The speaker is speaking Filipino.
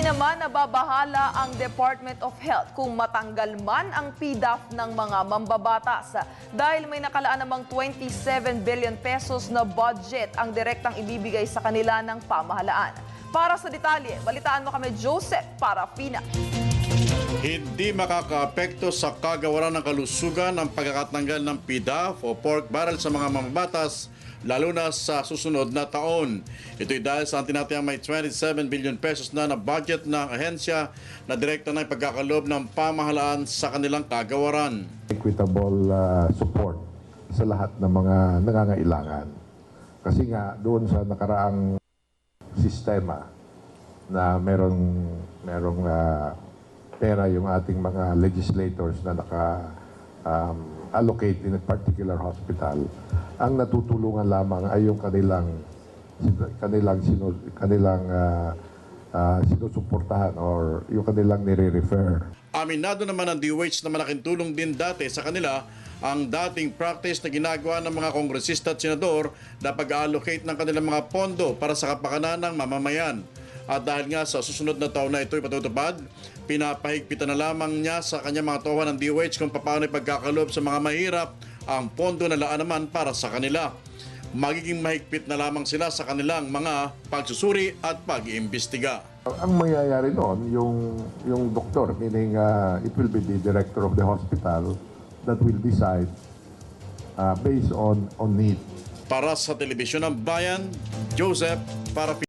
naman nababahala ang Department of Health kung matanggal man ang PDAF ng mga mambabatas dahil may nakalaan namang 27 billion pesos na budget ang direktang ibibigay sa kanila ng pamahalaan. Para sa detalye, balitaan mo kami Joseph Parafina. Hindi makakaapekto sa kagawaran ng kalusugan ang pagkakatanggal ng PDAF o pork barrel sa mga mambabatas lalo na sa susunod na taon. Ito'y dahil sa tinatayang may 27 billion pesos na budget ng ahensya na direkta na ipagkakaloob ng pamahalaan sa kanilang kagawaran. Equitable support sa lahat ng mga nangangailangan. Kasi nga doon sa nakaraang sistema na merong pera yung ating mga legislators na allocate in a particular hospital, ang natutulungan lamang ay yung kanilang sinusuportahan or yung kanilang nire-refer. Aminado naman ang DOH na malaking tulong din dati sa kanila ang dating practice na ginagawa ng mga kongresista at senador na pag-allocate ng kanilang mga pondo para sa kapakanan ng mamamayan. At dahil nga sa susunod na taon na ito'y patutupad, pinapahigpitan na lamang niya sa kanyang mga tauhan ng DOH kung paano ipagkakaloob sa mga mahirap ang pondo na laan naman para sa kanila. Magiging mahigpit na lamang sila sa kanilang mga pagsusuri at pag-iimbestiga. Ang mangyayari noon, yung doktor, meaning it will be the director of the hospital that will decide based on need. Para sa Telebisyon ng Bayan, Joseph Parafina.